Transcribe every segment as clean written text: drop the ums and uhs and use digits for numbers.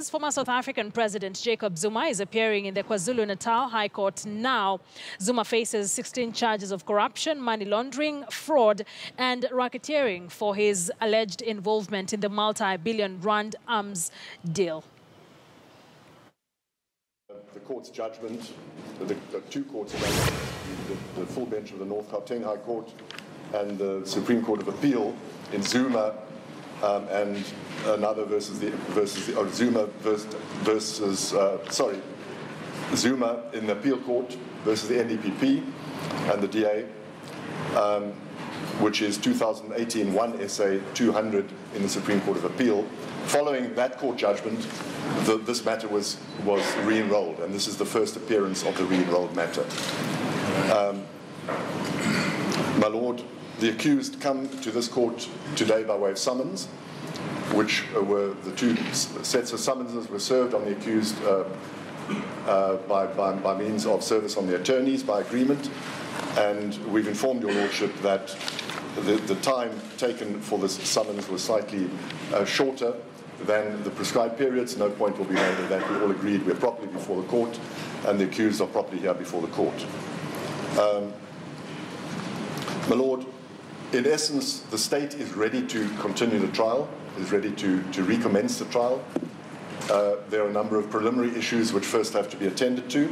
Former South African President Jacob Zuma is appearing in the KwaZulu-Natal High Court now. Zuma faces 16 charges of corruption, money laundering, fraud and racketeering for his alleged involvement in the multi-billion rand arms deal. The court's judgment, the two courts of judgment, the full bench of the North Gauteng High Court and the Supreme Court of Appeal in Zuma and another Zuma in the appeal court versus the NDPP and the DA, which is 2018 1 SA 200 in the Supreme Court of Appeal. Following that court judgment, this matter was re-enrolled, and this is the first appearance of the re-enrolled matter. My Lord, the accused come to this court today by way of summons, which were the two sets of summonses were served on the accused by means of service on the attorneys by agreement, and we've informed your Lordship that the time taken for this summons was slightly shorter than the prescribed periods. No point will be made of that. We all agreed we're properly before the court, and the accused are properly here before the court. My Lord, in essence, the state is ready to continue the trial, is ready to recommence the trial. There are a number of preliminary issues which first have to be attended to.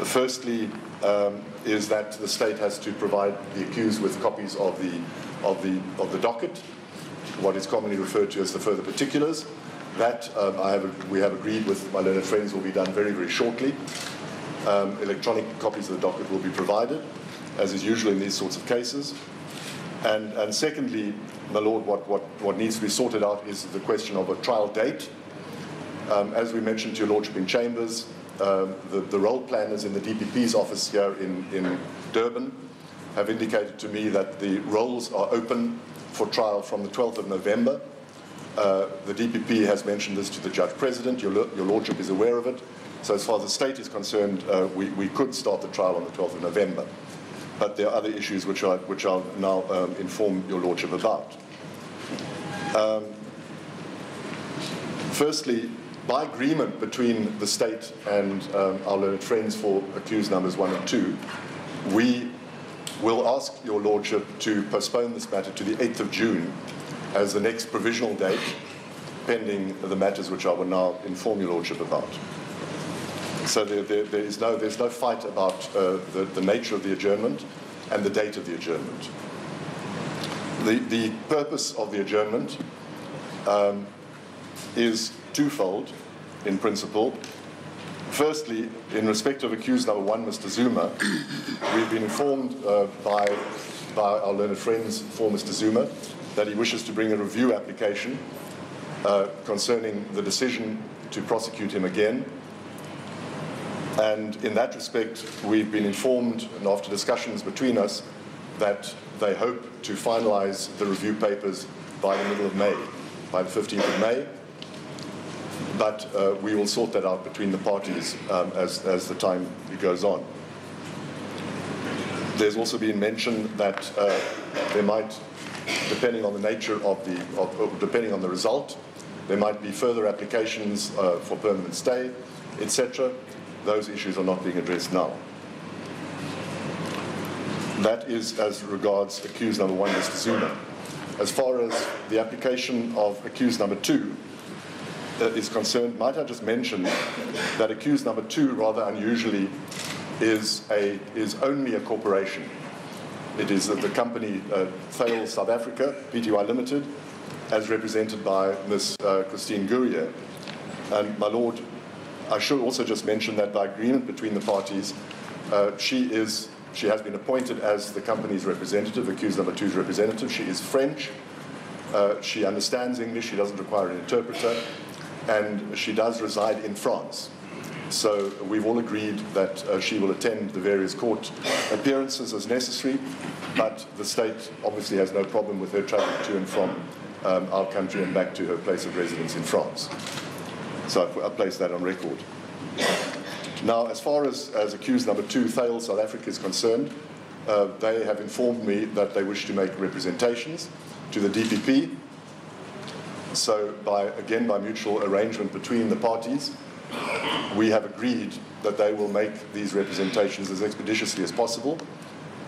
Firstly, is that the state has to provide the accused with copies of the docket, what is commonly referred to as the further particulars. That we have agreed with my learned friends will be done very, very shortly. Electronic copies of the docket will be provided, as is usual in these sorts of cases. And secondly, my Lord, what needs to be sorted out is the question of a trial date. As we mentioned to your Lordship in Chambers, the role planners in the DPP's office here in Durban have indicated to me that the rolls are open for trial from the 12th of November. The DPP has mentioned this to the Judge President. Your Lordship is aware of it. So as far as the state is concerned, we could start the trial on the 12th of November. But there are other issues which I'll now inform your Lordship about. Firstly, by agreement between the state and our learned friends for accused numbers 1 and 2, we will ask your Lordship to postpone this matter to the 8th of June as the next provisional date, pending the matters which I will now inform your Lordship about. So there's no fight about the nature of the adjournment and the date of the adjournment. The purpose of the adjournment is twofold in principle. Firstly, in respect of accused number 1, Mr. Zuma, we've been informed by our learned friends for Mr. Zuma that he wishes to bring a review application concerning the decision to prosecute him again. And in that respect, we've been informed, and after discussions between us, that they hope to finalize the review papers by the middle of May, by the 15th of May. But we will sort that out between the parties as the time goes on. There's also been mention that there might, depending on the nature depending on the result, there might be further applications for permanent stay, etc. Those issues are not being addressed now. That is as regards accused number 1, Mr. Zuma. As far as the application of accused number 2 is concerned, might I just mention that accused number 2, rather unusually, is only a corporation. It is the company Thales South Africa, Pty Limited, as represented by Ms. Christine Gourier. And my Lord, I should also just mention that by agreement between the parties, she has been appointed as the company's representative, accused number 2's representative. She is French. She understands English. She doesn't require an interpreter. And she does reside in France. So we've all agreed that she will attend the various court appearances as necessary, but the state obviously has no problem with her traveling to and from our country and back to her place of residence in France. So I place that on record. Now, as far as accused number 2, Thales South Africa, is concerned, they have informed me that they wish to make representations to the DPP. So again, by mutual arrangement between the parties, we have agreed that they will make these representations as expeditiously as possible,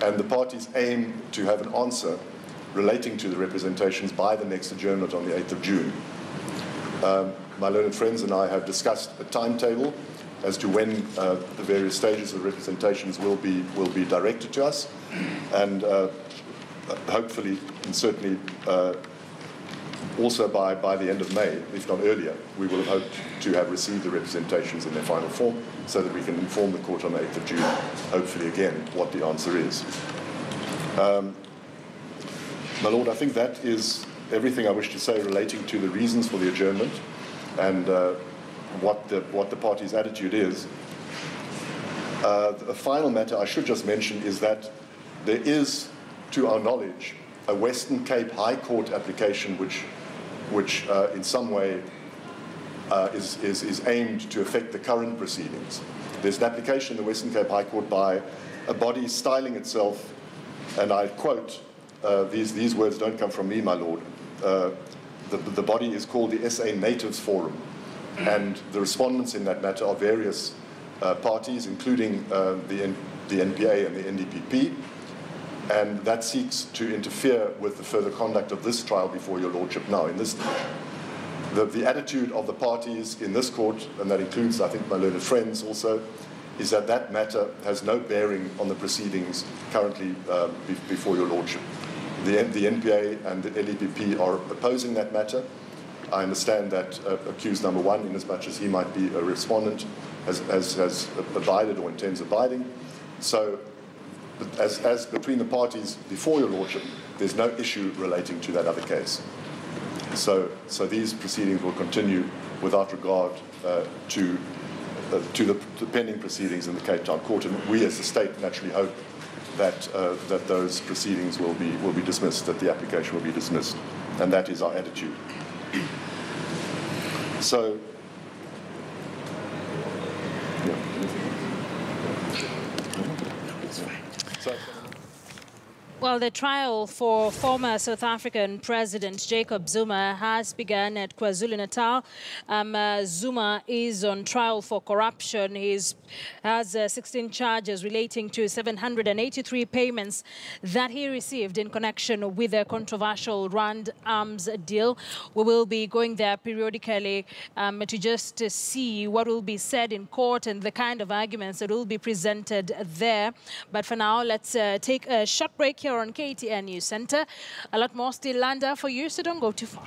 and the parties aim to have an answer relating to the representations by the next adjournment on the 8th of June. My learned friends and I have discussed a timetable as to when the various stages of representations will be directed to us, and hopefully and certainly also by the end of May, if not earlier, we will have hoped to have received the representations in their final form so that we can inform the court on the 8th of June, hopefully again, what the answer is. My Lord, I think that is everything I wish to say relating to the reasons for the adjournment and what the party's attitude is. The final matter I should just mention is that there is, to our knowledge, a Western Cape High Court application which in some way is aimed to affect the current proceedings. There's an application in the Western Cape High Court by a body styling itself, and I quote, these words don't come from me, my Lord. The body is called the SA Natives Forum, and the respondents in that matter are various parties, including the NPA and the NDPP, and that seeks to interfere with the further conduct of this trial before your Lordship now. The attitude of the parties in this court, and that includes, I think, my learned friends also, is that that matter has no bearing on the proceedings currently before your Lordship. The NPA and the LEPP are opposing that matter. I understand that accused number one, inasmuch as he might be a respondent, has abided or intends abiding. So, as between the parties before your Lordship, there's no issue relating to that other case. So these proceedings will continue without regard to the pending proceedings in the Cape Town Court, and we as the state naturally hope that those proceedings will be dismissed, that the application will be dismissed, and that is our attitude. So. Well, the trial for former South African President Jacob Zuma has begun at KwaZulu-Natal. Zuma is on trial for corruption. He has 16 charges relating to 783 payments that he received in connection with a controversial Rand arms deal. We will be going there periodically to just see what will be said in court and the kind of arguments that will be presented there. But for now, let's take a short break here on KTN News Center. A lot more still under for you, so don't go too far.